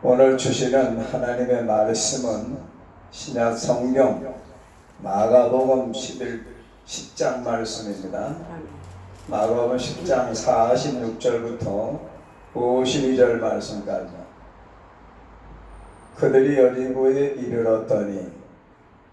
오늘 주시는 하나님의 말씀은 신약 성경 마가복음 10장 말씀입니다. 마가복음 10장 46절부터 52절 말씀까지. 그들이 여리고에 이르렀더니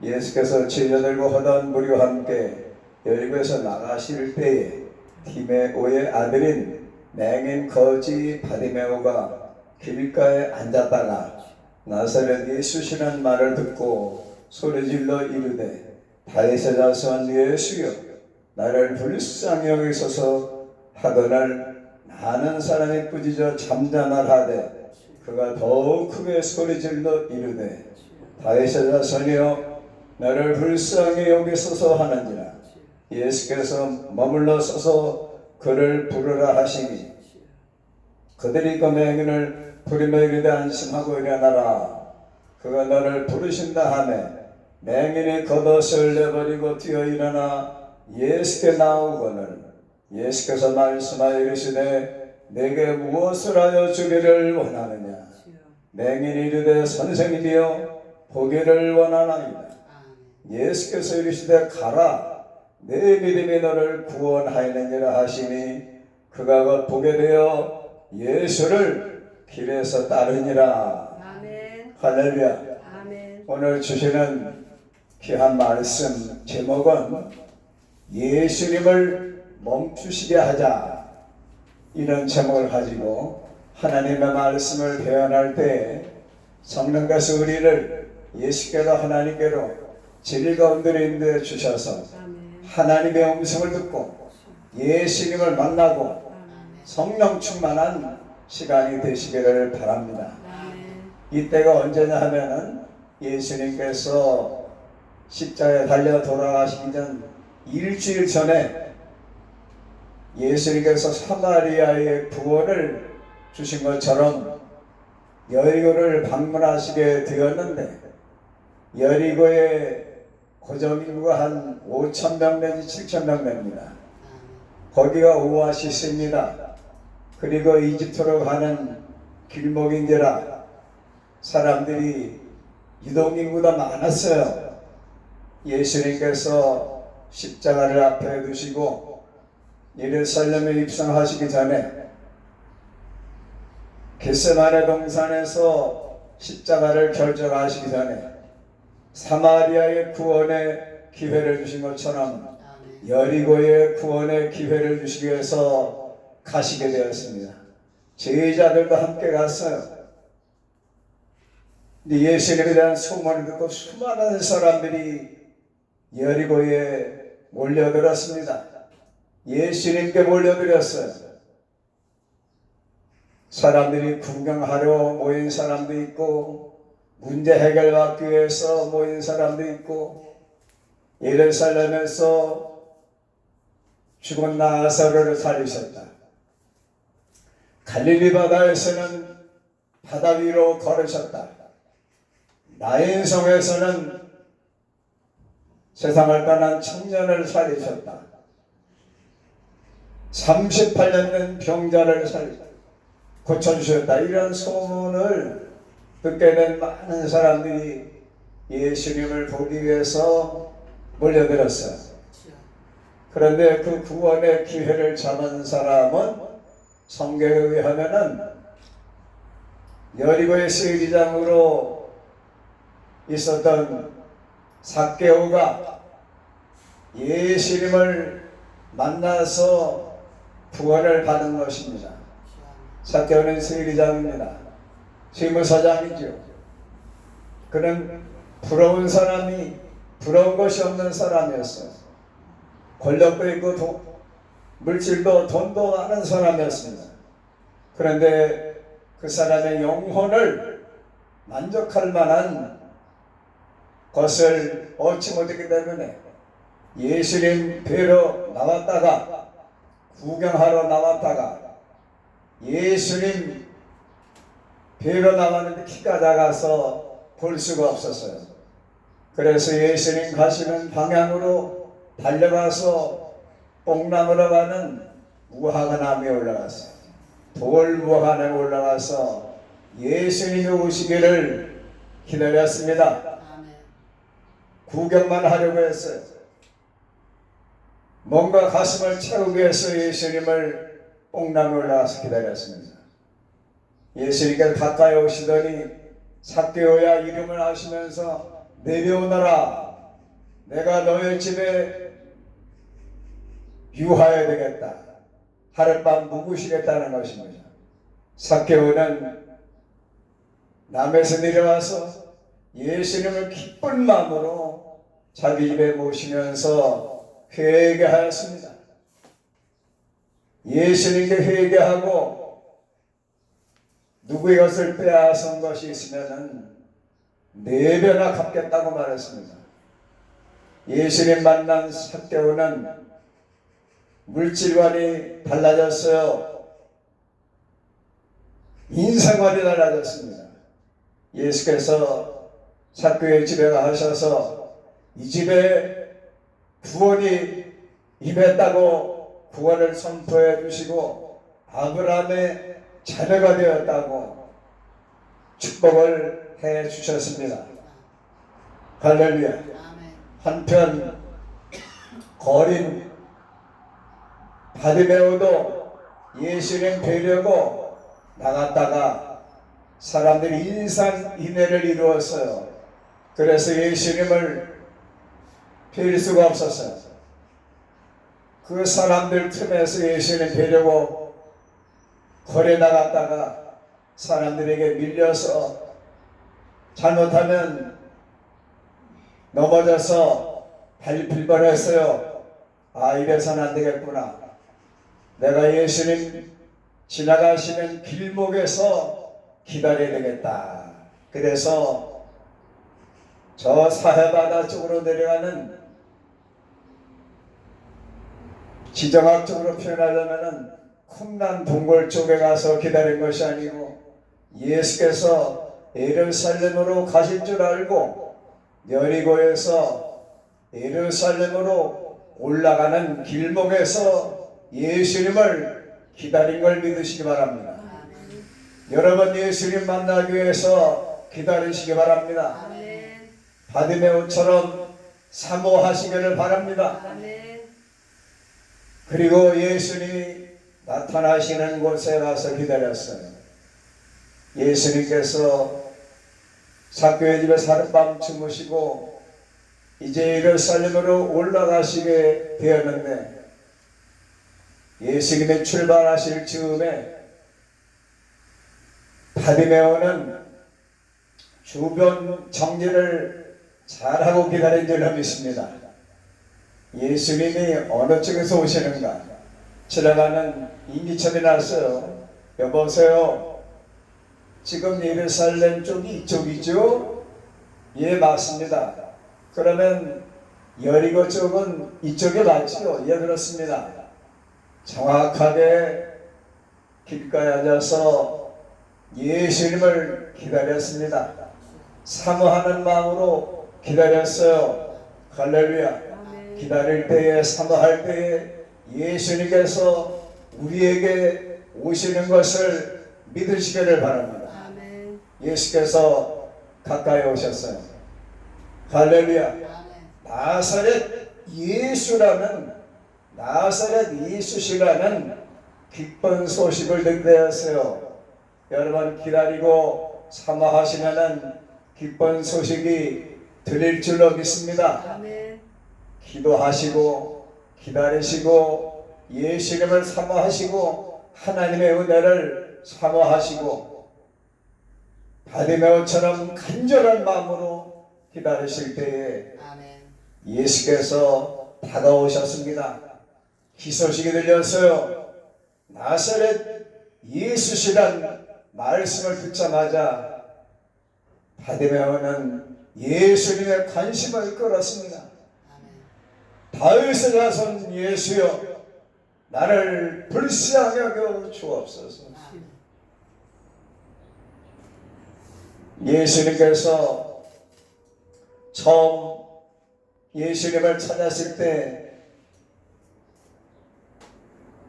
예수께서 제자들과 허다한 무리와 함께 여리고에서 나가실 때에 디메오의 아들인 맹인 거지 바디메오가 길가에 앉았다가 나사렛 예수시라는 말을 듣고 소리질러 이르되 다윗의 자손 예수여 나를 불쌍히 여기소서 하거늘 많은 사람이 꾸짖어 잠잠하되 그가 더욱 크게 소리질러 이르되 다윗의 자손이여 나를 불쌍히 여기소서 하는지라. 예수께서 머물러 서서 그를 부르라 하시니 그들이 그 맹인을 부르며 이르되 안심하고 일어나라. 그가 너를 부르신다 하매 맹인이 겉옷을 내버리고 뛰어 일어나 예수께 나오거늘 예수께서 말씀하여 이르시되 내게 무엇을 하여 주기를 원하느냐. 맹인이 이르되 선생님이여 보기를 원하나이다. 예수께서 이르시되 가라 내 믿음이 너를 구원하였느니라 하시니 그가 곧 보게 되어 예수를 길에서 따르니라. 아멘. 할렐루야. 아멘. 오늘 주시는 귀한 말씀 제목은 예수님을 멈추시게 하자, 이런 제목을 가지고 하나님의 말씀을 배워할 때 성령께서 우리를 예수께로 하나님께로 진리 가운데 인도해 주셔서 하나님의 음성을 듣고 예수님을 만나고 성령 충만한 시간이 되시기를 바랍니다. 이때가 언제냐 하면은 예수님께서 십자가에 달려 돌아가시기 전 일주일 전에 예수님께서 사마리아의 구원을 주신 것처럼 여리고를 방문하시게 되었는데 여리고의 고정인구가 한 5,000명 내지 7,000명 됩니다. 거기가 오아시스입니다. 그리고 이집트로 가는 길목인지라 사람들이 유동인구가 많았어요. 예수님께서 십자가를 앞에 두시고 예루살렘에 입성하시기 전에 겟세마네 동산에서 십자가를 결정하시기 전에 사마리아의 구원의 기회를 주신 것처럼 여리고의 구원의 기회를 주시기 위해서 가시게 되었습니다. 제자들도 함께 갔어요. 근데 예수님에 대한 소문을 듣고 수많은 사람들이 여리고에 몰려들었습니다. 예수님께 몰려들었어요. 사람들이 구경하러 모인 사람도 있고 문제 해결받기 위해서 모인 사람도 있고 예루살렘에서 죽은 나사로를 살리셨다. 갈릴리 바다에서는 바다 위로 걸으셨다. 나인성에서는 세상을 떠난 청년을 살리셨다. 38년 된 병자를 고쳐주셨다. 이런 소문을 듣게 된 많은 사람들이 예수님을 보기 위해서 몰려들었어요. 그런데 그 구원의 기회를 잡은 사람은 성경에 의하면은 여리고의 세리장으로 있었던 삭개오가 예수님을 만나서 구원을 받은 것입니다. 삭개오는 세리장입니다. 재무사장이죠. 그는 부러운 사람이 부러운 것이 없는 사람이었어요. 권력도 있고 물질도 돈도 많은 사람이었습니다. 그런데 그 사람의 영혼을 만족할 만한 것을 얻지 못했기 때문에 예수님 뵈러 나왔다가 구경하러 나왔다가 예수님 뵈러 나왔는데 키가 작아서 볼 수가 없었어요. 그래서 예수님 가시는 방향으로 달려가서 뽕나무로 가는 무화과나무에 올라갔어요. 돌무화과나무에 올라가서 예수님이 오시기를 기다렸습니다. 아멘. 구경만 하려고 했어요. 뭔가 가슴을 채우기 위해서 예수님을 뽕나무 올라와서 기다렸습니다. 예수님께서 가까이 오시더니 삭개오야 이름을 하시면서 내려오너라. 내가 너의 집에 유하여야 되겠다. 하룻밤 묵으시겠다는 것입니다. 삭개오는 남에서 내려와서 예수님을 기쁜 마음으로 자기 집에 모시면서 회개하였습니다. 예수님께 회개하고 누구의 것을 빼앗은 것이 있으면 4배나 갚겠다고 말했습니다. 예수님 만난 삭개오는 물질관이 달라졌어요. 인생관이 달라졌습니다. 예수께서 삭개오의 집에 가셔서 이 집에 구원이 임했다고 구원을 선포해 주시고 아브라함의 자녀가 되었다고 축복을 해 주셨습니다. 할렐루야. 아멘. 한편 거린 바디메오도 예수님 뵈려고 나갔다가 사람들이 인산인해를 이루었어요. 그래서 예수님을 뵐 수가 없었어요. 그 사람들 틈에서 예수님 뵈려고 거리에 나갔다가 사람들에게 밀려서 잘못하면 넘어져서 밟힐 뻔했어요. 아, 이래서는 안 되겠구나. 내가 예수님 지나가시는 길목에서 기다려야 되겠다. 그래서 저 사해바다 쪽으로 내려가는, 지정학적으로 표현하자면은 쿰란 동굴 쪽에 가서 기다린 것이 아니고 예수께서 예루살렘으로 가실 줄 알고 여리고에서 예루살렘으로 올라가는 길목에서 예수님을 기다린 걸 믿으시기 바랍니다. 아멘. 여러분 예수님 만나기 위해서 기다리시기 바랍니다. 아멘. 바디메오처럼 사모하시기를 바랍니다. 아멘. 그리고 예수님이 나타나시는 곳에 가서 기다렸어요. 예수님께서 삭개오의 집에 하룻밤 주무시고 이제 예루살렘으로 올라가시게 되었는데 예수님의 출발하실 즈음에 바디메오는 주변 정리를 잘하고 기다린 줄로 믿습니다. 예수님이 어느 쪽에서 오시는가 지나가는 인기척이 났어요. 여보세요, 지금 예루살렘 쪽이 이쪽이죠? 예, 맞습니다. 그러면 여리고 쪽은 이쪽에 맞지요? 예, 그렇습니다. 정확하게 길가에 앉아서 예수님을 기다렸습니다. 사모하는 마음으로 기다렸어요. 할렐루야. 기다릴 때에, 사모할 때에 예수님께서 우리에게 오시는 것을 믿으시기를 바랍니다. 아멘. 예수께서 가까이 오셨어요. 할렐루야. 아멘. 나사렛 예수시라는 기쁜 소식을 듣게 되었어요. 여러분 기다리고 사모하시면은 기쁜 소식이 들릴 줄로 믿습니다. 아멘. 기도하시고 기다리시고 예수님을 사모하시고 하나님의 은혜를 사모하시고 바디메오처럼 간절한 마음으로 기다리실 때에 아멘. 예수께서 다가오셨습니다. 희소식이 들렸어요. 나사렛 예수시란 말씀을 듣자마자 바디메오는 예수님의 관심을 끌었습니다. 다윗의 자손 예수여, 나를 불쌍히 여겨 주옵소서. 예수님께서 처음 예수님을 찾았을 때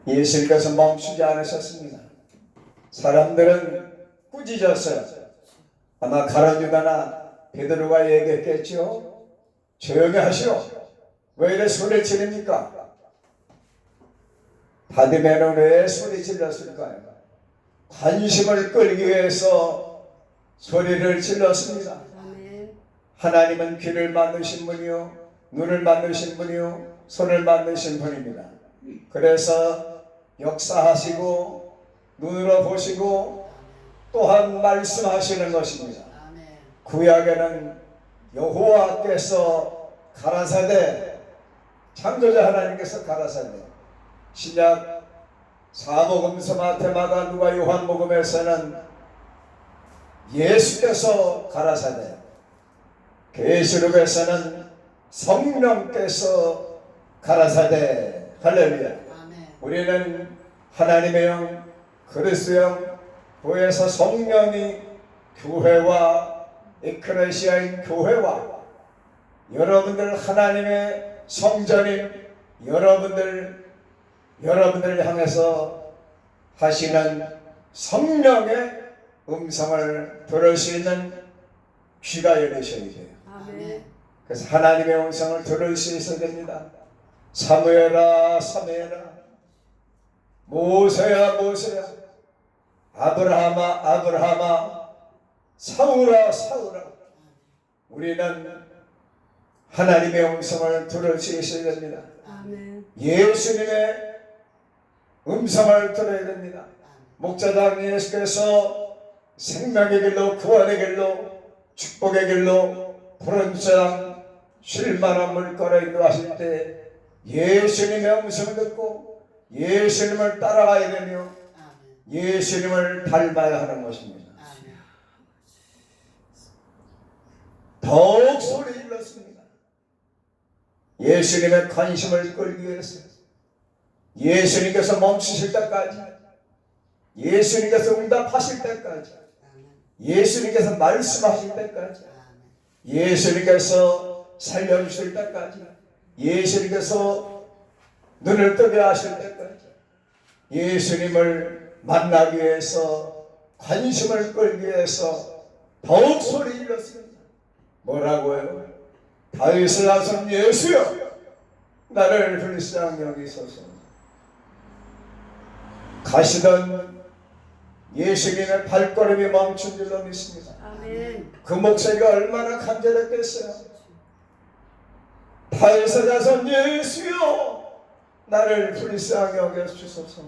예수님께서 멈추지 않으셨습니다. 사람들은 꾸짖었어요. 아마 가룟유다나 베드로가 얘기했겠죠. 조용히 하시오. 왜 이래 소리 지릅니까? 바디메는 왜 소리 질렀을까요? 관심을 끌기 위해서 소리를 질렀습니다. 하나님은 귀를 만드신 분이요, 눈을 만드신 분이요, 손을 만드신 분입니다. 그래서 역사하시고 눈으로 보시고 또한 말씀하시는 것입니다. 구약에는 여호와께서 가라사대, 창조자 하나님께서 가라사대, 신약 사복음서 마태 마가 누가 요한복음에서는 예수께서 가라사대, 계시록에서는 성령께서 가라사대. 할렐루야. 우리는 하나님의 영, 그리스도의 영, 보혜사 성령이 교회와 에클레시아인 교회와 여러분들 하나님의 성전인 여러분들 향해서 하시는 성령의 음성을 들을 수 있는 귀가 열리셔야 돼요. 그래서 하나님의 음성을 들을 수 있어야 됩니다. 사무엘아 사무엘아, 모세야 모세야, 아브라함아 아브라함아, 사울아 사울아. 우리는 하나님의 음성을 들을 수 있어야 됩니다. 예수님의 음성을 들어야 됩니다. 목자장 예수께서 생명의 길로, 구원의 길로, 축복의 길로 푸른 땅 쉴만한 물가로 인도하실 때 예수님의 음성을 듣고 예수님을 따라가야 되며 예수님을 닮아야 하는 것입니다. 더욱 소리 질렀습니다. 예수님의 관심을 끌기 위해서, 예수님께서 멈추실 때까지, 예수님께서 응답하실 때까지, 예수님께서 말씀하실 때까지, 예수님께서 살려주실 때까지, 예수님께서 눈을 뜨게 하실 때까지, 예수님을 만나기 위해서, 관심을 끌기 위해서 더욱 소리 질렀습니다. 뭐라고요? 다윗의 자손 예수여, 나를 불쌍히 여기소서. 가시던 예수님의 발걸음이 멈춘 줄로 믿습니다. 그 목소리가 얼마나 간절했겠어요. 다윗의 자손 예수여, 나를 불쌍히 여겨주소서.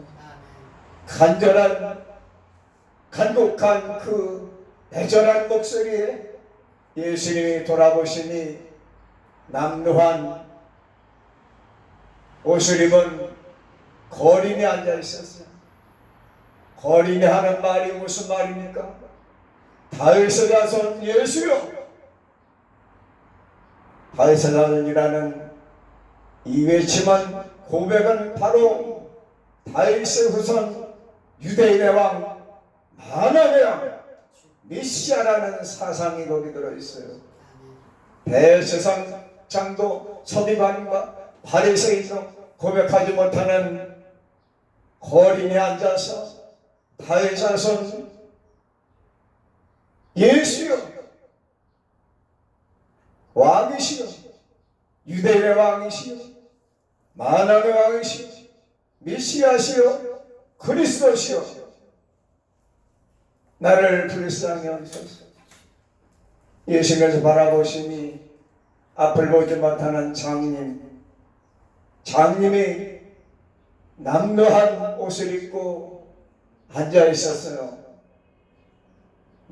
간절한, 간곡한 그 애절한 목소리에 예수님이 돌아보시니 남루한 옷을 입은 거린이 앉아 있었어요. 거린이 하는 말이 무슨 말입니까? 다윗의 자손 예수여. 다윗의 자손이라는 이 외침은, 고백은 바로 다윗의 후손 유대인의 왕, 만왕의 왕 메시아라는 사상이 거기 들어있어요. 대제사장도 서기관과 바리새인도 고백하지 못하는 거린이 앉아서 다윗의 자손 예수여, 왕이시여, 유대인의 왕이시여, 만왕의 왕이시여, 메시아시여, 그리스도시여, 나를 불쌍히 여기소서. 예수님께서 바라보시니 앞을 보지 못하는 장님이 남루한 옷을 입고 앉아 있었어요.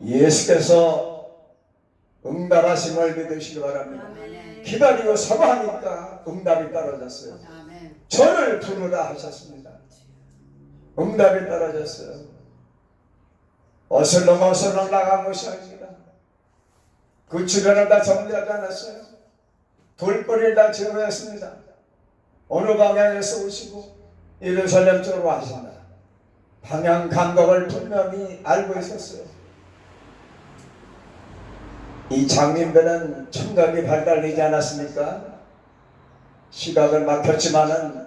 예수께서 응답하심을 믿으시기 바랍니다. 기다리고 사모하니까 응답이 떨어졌어요. 저를 부르라 하셨습니다. 응답이 떨어졌어요. 어슬렁어슬렁 나간 것이 아닙니다. 그 주변을 다 정리하지 않았어요. 돌뿌리를 다 제거했습니다. 어느 방향에서 오시고 예루살렘 쪽으로 하신다. 방향 감각을 분명히 알고 있었어요. 이 장님들은 청각이 발달되지 않았습니까? 시각을 막혔지만은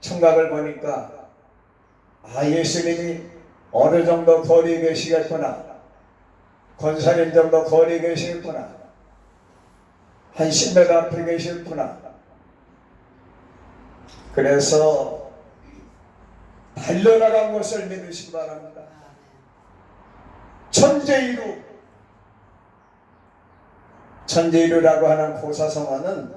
청각을 보니까 예수님이 어느 정도 거리 계시겠구나. 권사님 정도 거리 계시겠구나. 한 10m 앞에 계시겠구나. 그래서 달려나간 것을 믿으시기 바랍니다. 천재이루라고 하는 고사성어는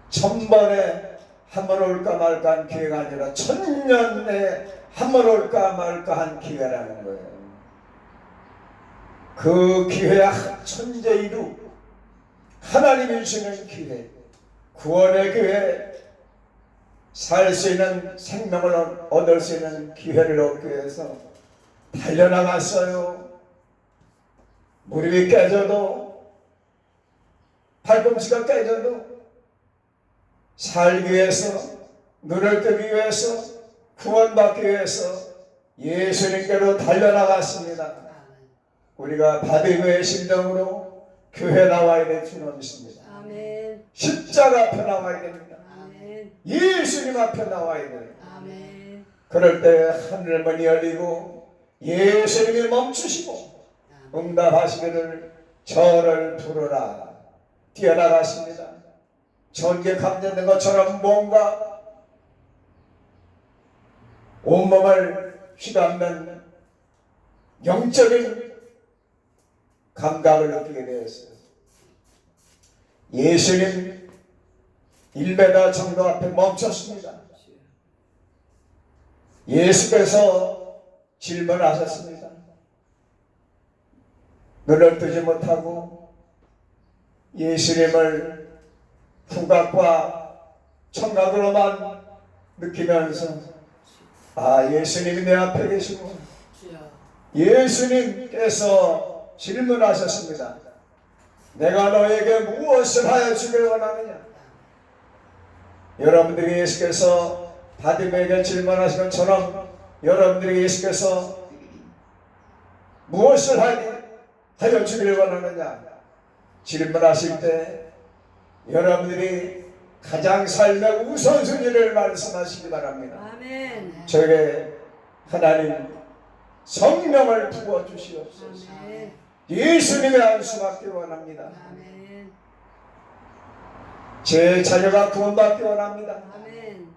1000번에 한 번 올까 말까 한 기회가 아니라 1000년에 한 번 올까 말까 한 기회라는 거예요. 그 기회야 천재이루, 하나님이 주시는 기회, 구원의 기회, 살 수 있는 생명을 얻을 수 있는 기회를 얻기 위해서 달려나갔어요. 무릎이 깨져도, 팔꿈치가 깨져도 살기 위해서, 눈을 뜨기 위해서, 구원받기 위해서 예수님께로 달려나갔습니다. 우리가 바디메의 심정으로 교회 나와야 될 필요는 있습니다. 아멘. 십자가 앞에 나와야 됩니다. 아멘. 예수님 앞에 나와야 돼요. 아멘. 그럴 때 하늘문이 열리고 예수님이 멈추시고 응답하시기를 저를 부르라 뛰어나갔습니다. 전기에 감전된 것처럼 뭔가 온몸을 휘감는 영적인 감각을 느끼게 되었어요. 예수님 1m 정도 앞에 멈췄습니다. 예수께서 질문하셨습니다. 눈을 뜨지 못하고 예수님을 후각과 청각으로만 느끼면서 예수님이 내 앞에 계시고 예수님께서 질문하셨습니다. 내가 너에게 무엇을 하여 주길 원하느냐? 여러분들이 예수께서 바디메에게 질문하신 것처럼 여러분들이 예수께서 무엇을 하여 주길 원하느냐? 질문하실 때 여러분들이 가장 삶의 우선순위를 말씀하시기 바랍니다. 아멘. 저에게 하나님 성령을 부어주시옵소서. 아멘. 예수님의 안수 받기 원합니다. 아멘. 제 자녀가 구원받기 원합니다. 아멘.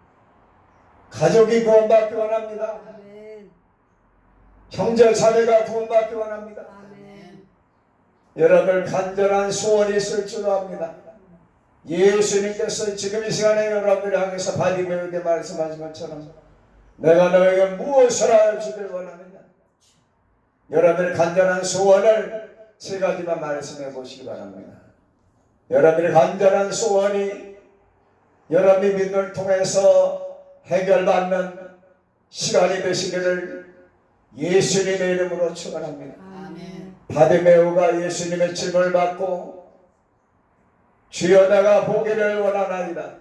가족이 구원받기 원합니다. 아멘. 형제 자매가 구원받기 원합니다. 아멘. 여러분 간절한 소원이 있을 줄 압니다. 예수님께서 지금 이 시간에 여러분을 향해서 바디메에게 말씀하신 것처럼 내가 너에게 무엇을 하여 주길 원하느냐? 여러분의 간절한 소원을 세 가지만 말씀해 보시기 바랍니다. 여러분의 간절한 소원이 여러분의 믿음을 통해서 해결받는 시간이 되시기를 예수님의 이름으로 축원합니다. 아멘. 바디메오가 예수님의 질문을 받고 주여 내가 보기를 원하나이다.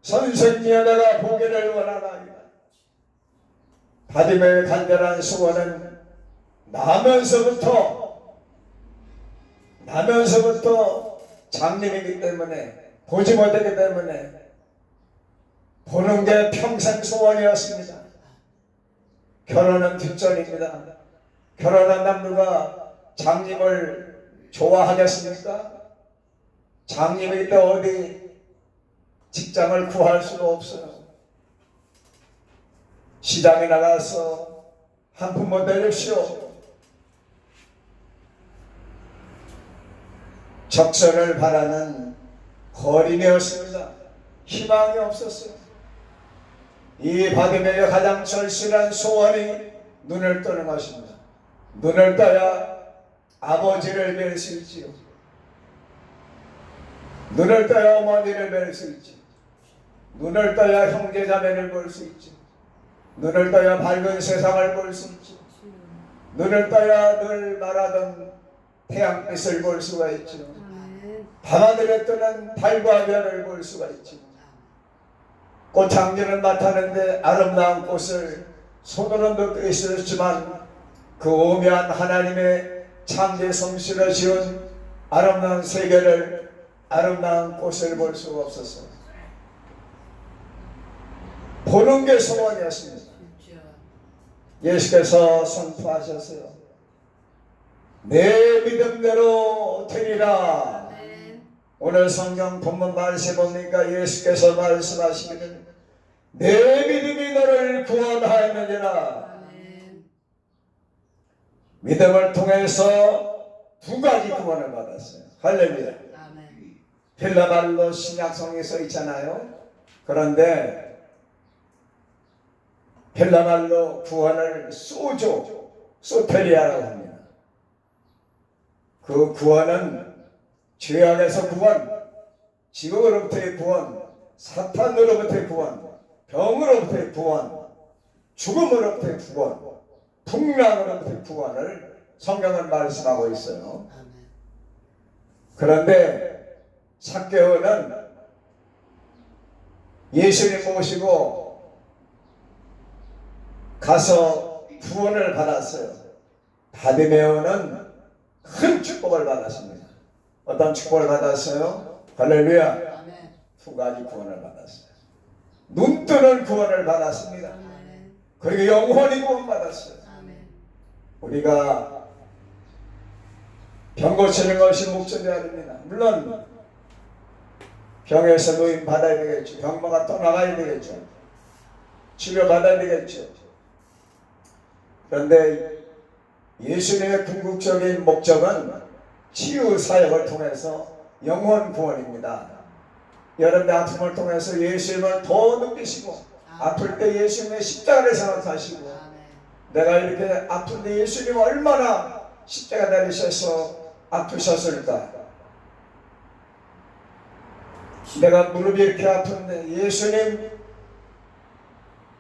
선생님이여 내가 보기를 원하나이다. 바디메오의 간절한 소원은 나면서부터 장님이기 때문에 보지 못하기 때문에 보는 게 평생 소원이었습니다. 결혼은 뒷전입니다. 결혼한 남녀가 장님을 좋아하겠습니까? 장님이 때 어디 직장을 구할 수가 없어요. 시장에 나가서 한 푼만 내십시오. 적선을 바라는 거린이었습니다. 희망이 없었어요. 이 바디메의 가장 절실한 소원이 눈을 뜨는 것입니다. 눈을 떠야 아버지를 뵐 수 있지요. 눈을 떠야 어머니를 뵐 수 있지. 눈을 떠야 형제자매를 볼 수 있지. 눈을 떠야 밝은 세상을 볼 수 있지. 눈을 떠야 늘 말하던 태양빛을 볼 수가 있지. 밤하늘에 뜨는 달과 별을 볼 수가 있지. 꽃향기는 맡았는데 아름다운 꽃을 손으로 넣을 수 있었지만 그 오묘한 하나님의 창조 솜씨로 지은 아름다운 세계를 아름다운 꽃을 볼 수가 없었어요. 보는 게 소원이었습니다. 예수께서 선포하셨어요. 내 믿음대로 되리라. 아멘. 오늘 성경 본문 말씀 보니까 예수께서 말씀하시기를 내 믿음이 너를 구원하였느니라. 아멘. 믿음을 통해서 두 가지 구원을 받았어요. 할렐루야. 아멘. 헬라말로 신약성에 써 있잖아요. 그런데 헬라말로 구원을 소테리아라고 합니다. 그 구원은 죄악에서 구원, 지옥으로부터의 구원, 사탄으로부터의 구원, 병으로부터의 구원, 죽음으로부터의 구원, 풍랑으로부터의 구원을 성경은 말씀하고 있어요. 아멘. 그런데 삭개오는 예수님 모시고 가서 구원을 받았어요. 바디메오는 큰 축복을 받았습니다. 어떤 축복을 받았어요? 할렐루야. 아멘. 두 가지 구원을 받았어요. 눈 뜨는 구원을 받았습니다. 아멘. 그리고 영원히 구원받았어요. 아멘. 우리가 병 고치는 것이 목적이 아닙니다. 물론 병에서 노임 받아야 되겠죠. 병마가 떠나가야 되겠죠. 치료 받아야 되겠죠. 그런데 예수님의 궁극적인 목적은 치유 사역을 통해서 영혼 구원입니다. 여러분의 아픔을 통해서 예수님을 더 느끼시고 아플 때 예수님의 십자가를 생각하시고 아멘. 내가 이렇게 아픈데 예수님 얼마나 십자가 내리셔서 아프셨을까? 내가 무릎이 이렇게 아픈데 예수님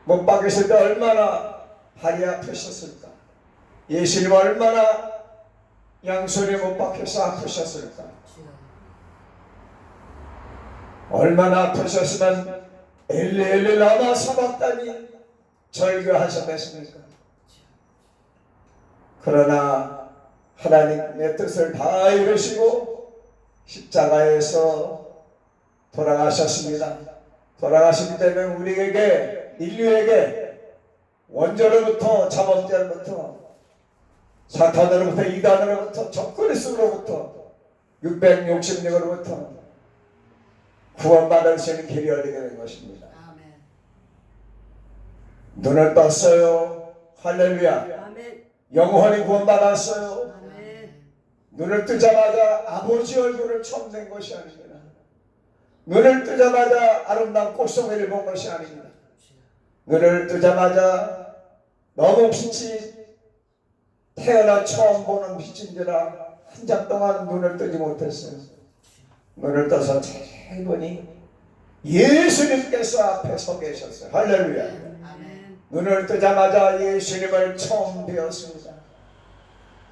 못 박으실 때 얼마나 발이 아프셨을까? 예수님 얼마나 양손에 못 박혀서 아프셨을까? 주여. 얼마나 아프셨으면 엘리 엘리 라마 사박다니 절규하셨겠습니까? 그러나 하나님의 뜻을 다 이루시고 십자가에서 돌아가셨습니다. 돌아가시기 때문에 우리에게 인류에게 원죄로부터 자범죄로부터 사탄으로부터 이단으로부터 적그리스도로부터 666으로부터 구원받을 수 있는 길이 열리게 된 것입니다. 아멘. 눈을 떴어요. 할렐루야. 아멘. 영혼이 구원받았어요. 아멘. 눈을 뜨자마자 아버지 얼굴을 처음 낸 것이 아닙니다. 눈을 뜨자마자 아름다운 꽃송이를 본 것이 아닙니다. 눈을 뜨자마자 너무 빛이 태어나 처음 보는 빛인지라 한 장 동안 눈을 뜨지 못했어요. 눈을 떠서 잘 보니 예수님께서 앞에 서 계셨어요. 할렐루야. 아멘. 눈을 뜨자마자 예수님을 처음 뵈었습니다.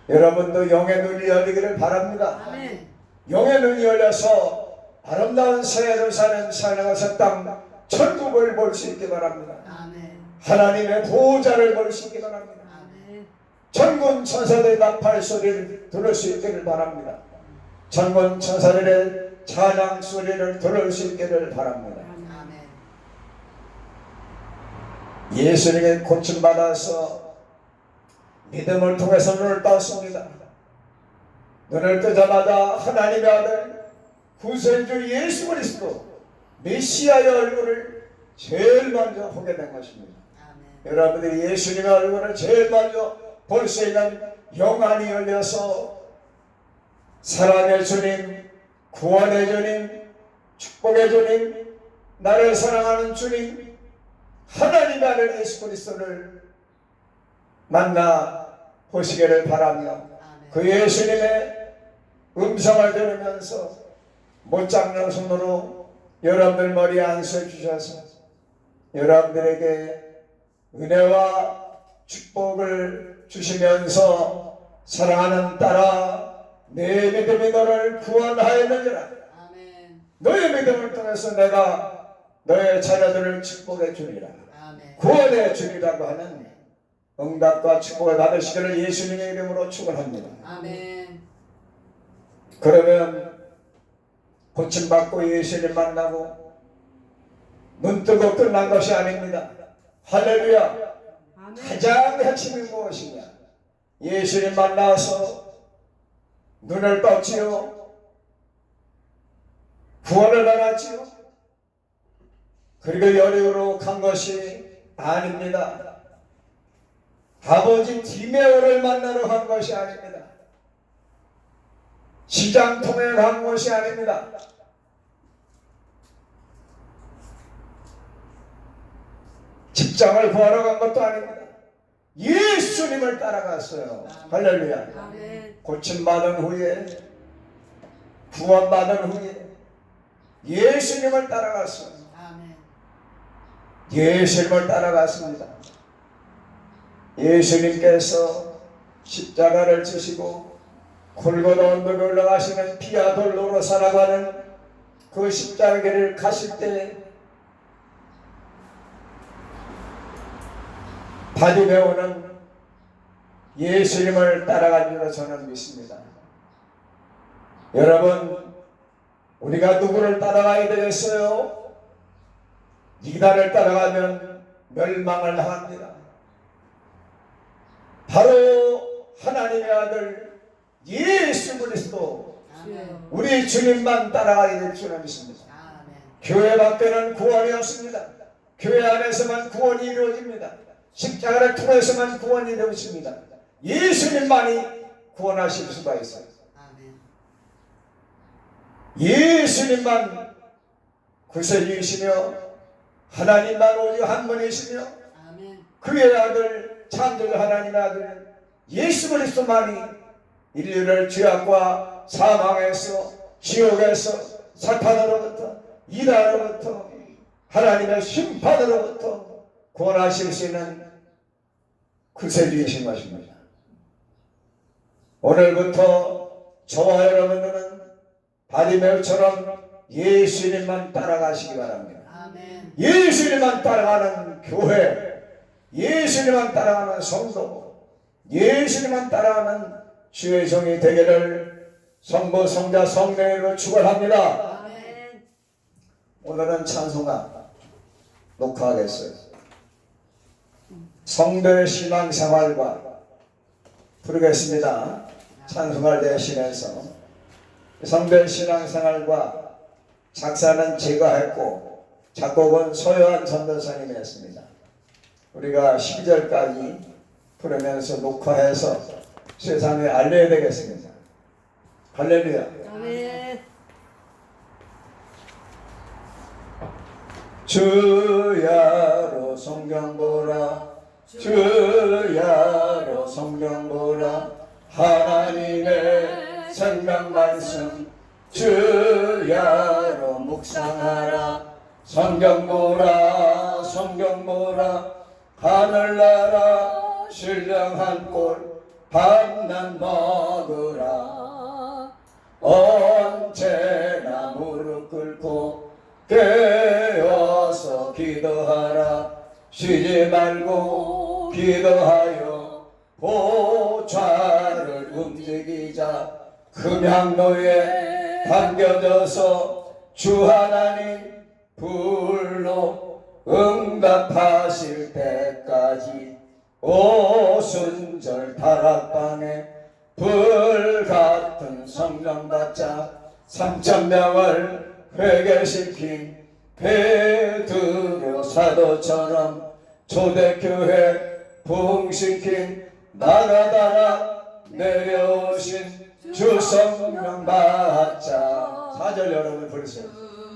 여러분도 영의 눈이 열리기를 바랍니다. 아멘. 영의 눈이 열려서 아름다운 새 예루살렘 산에서 땅 천국을 볼 수 있기 바랍니다. 아멘. 하나님의 보호자를 볼 수 있기 바랍니다. 아멘. 천군 천사들의 나팔 소리를 들을 수 있기를 바랍니다. 천군 천사들의 찬양 소리를 들을 수 있기를 바랍니다. 아멘. 예수님의 고침받아서 믿음을 통해서 눈을 떴습니다. 눈을 뜨자마자 하나님의 아들 구세주 예수 그리스도 메시아의 얼굴을 제일 먼저 보게 된 것입니다. 아멘. 여러분들이 예수님의 얼굴을 제일 먼저 볼 수 있는 영안이 열려서 사랑의 주님, 구원의 주님, 축복의 주님, 나를 사랑하는 주님, 하나님의 아들 예수 그리스도를 만나 보시기를 바라며 아멘. 그 예수님의 음성을 들으면서 못잡는 손으로 여러분들 머리에 안수해 주셔서 여러분들에게 은혜와 축복을 주시면서 사랑하는 딸아 내 믿음이 너를 구원하였느니라. 아멘. 너의 믿음을 통해서 내가 너의 자녀들을 축복해 주리라. 아멘. 구원해 주리라고 하는 응답과 축복을 받으시기를 예수님의 이름으로 축원합니다. 아멘. 그러면 고침받고 예수님 만나고 눈 뜨고 끝난 것이 아닙니다. 할렐루야. 가장 핵심이 무엇이냐? 예수님 만나서 눈을 떴지요. 구원을 받았지요. 그리고 여리고로 간 것이 아닙니다. 아버지 디메오를 만나러 간 것이 아닙니다. 시장통에 간 것이 아닙니다. 직장을 구하러 간 것도 아닙니다. 예수님을 따라갔어요. 할렐루야. 아멘. 고침받은 후에, 구원받은 후에 예수님을 따라갔어요. 아멘. 예수님을 따라갔습니다. 예수님께서 십자가를 지시고 골고다 언덕에 올라가시는 피와 돌로로 살아가는 그 십자가를 가실 때 바디메오는 예수님을 따라간 줄로 저는 믿습니다. 여러분, 우리가 누구를 따라가야 되겠어요? 이단을 따라가면 멸망을 당합니다. 바로 하나님의 아들 예수 그리스도 아멘. 우리 주님만 따라가야 될 줄을 믿습니다. 아멘. 교회 밖에는 구원이 없습니다. 교회 안에서만 구원이 이루어집니다. 십자가를 통해서만 구원이 이루어집니다. 예수님만이 구원하실 수가 있어요. 아멘. 예수님만 구세주이시며 하나님만 오직 한 분이시며 아멘. 그의 아들 창조주 하나님의 아들 예수 그리스도만이 인류를 죄악과 사망에서 지옥에서 사탄으로부터 이단으로부터 하나님의 심판으로부터 구원하실 수 있는 구세주이신 것입니다. 오늘부터 저와 여러분들은 바디메오처럼 예수님만 따라가시기 바랍니다. 아멘. 예수님만 따라가는 교회, 예수님만 따라가는 성도, 예수님만 따라가는 주의 종이 되기를 성부, 성자, 성령으로 축원합니다. 아멘. 오늘은 찬송가 녹화하겠어요. 성도의 신앙생활과 부르겠습니다. 찬송가를 대신해서 성도의 신앙생활과 작사는 제가 했고 작곡은 소요한 전도사님이 했습니다. 우리가 12절까지 부르면서 녹화해서 세상에 알려야 되겠습니다. 할렐루야. 아멘. 주야로 성경 보라, 주야로 성경 보라, 하나님의 생명 말씀 주야로 묵상하라. 성경 보라, 성경 보라, 하늘나라 신령한 꼴 밤낮 먹으라. 언제나 무릎 꿇고 깨어서 기도하라. 쉬지 말고 기도하여 보좌를 움직이자. 금향로에 담겨져서 주 하나님 불로 응답하실 때까지 오순절 다락방에 불같은 성령 받자. 3,000명을 회개시킨 베드로 사도처럼 초대교회 부흥시킨 나라다라 내려오신 주 성령 받자. 4절 여러분 부르세요.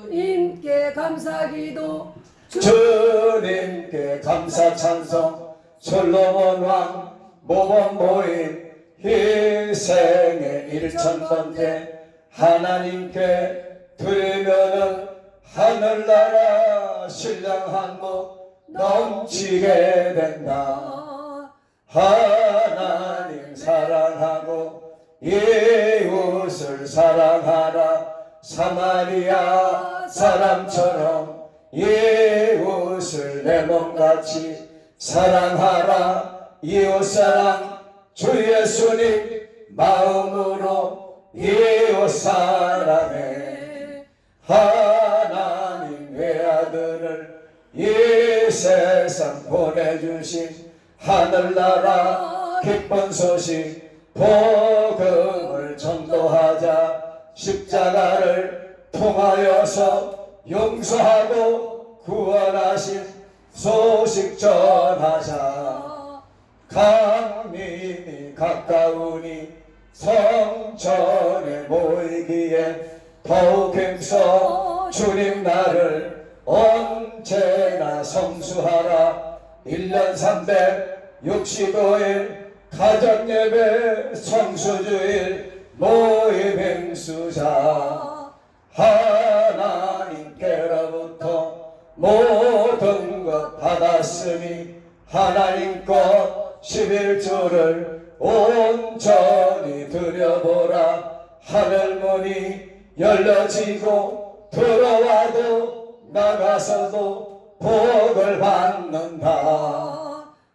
주님께 감사기도 주님께 감사 찬송. 솔로몬 왕 모범보인 희생의 1,000번째 하나님께 드리면은 하늘나라 신령한 복 넘치게 된다. 하나님 사랑하고 이웃을 사랑하라. 사마리아 사람처럼 이웃을 내 몸같이 사랑하라. 이웃사랑 주 예수님 마음으로 이웃 사랑해. 하나님 외아들을 이 세상 보내주신 하늘나라 기쁜 소식 복음을 전도하자. 십자가를 통하여서 용서하고 구원하신 소식 전하자. 강림이 가까우니 성전에 모이기에 더욱 힘써 주님 나를 언제나 성수하라. 1년 365일 가정예배 성수주일 모임 행수자. 하나님께로부터 모든 것 받았으니 하나님 것 11조를 온전히 드려보라. 하늘문이 열려지고 들어와도 나가서도 복을 받는다.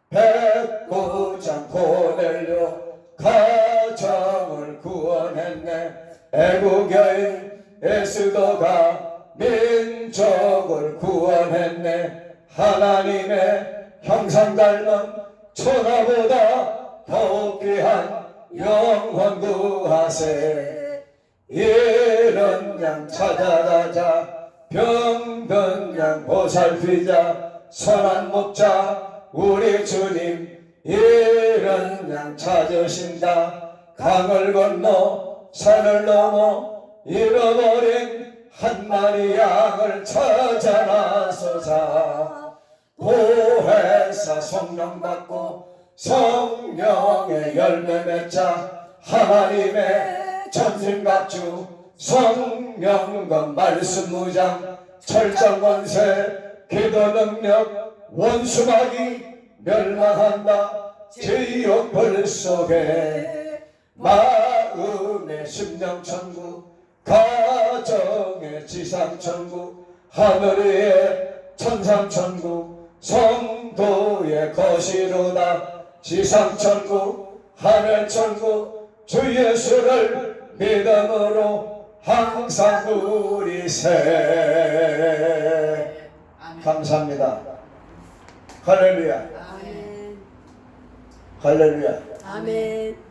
백부장 고넬료 가정을 구원했네. 애국여인 에스더가 민족을 구원했네. 하나님의 형상 닮은 천하보다 더욱 귀한 영혼 구하세. 이런 양 찾아가자. 병든 양 보살피자. 선한 목자 우리 주님 이런 양 찾으신다. 강을 건너 산을 넘어 잃어버린 한 마리 양을 찾아 나서자. 보혜사 성령 받고 성령의 열매 맺자. 하나님의 전신갑주 성령과 말씀 무장 철장권세 기도 능력 원수마귀 멸망한다. 지옥불 속에 마음의 심령천국 가정의 지상천국 하늘 위에 천상천국 성도의 거시로다. 지상천국 하늘천국 주 예수를 믿음으로 항상 누리세. 감사합니다. 할렐루야. 아멘. 할렐루야. 아멘.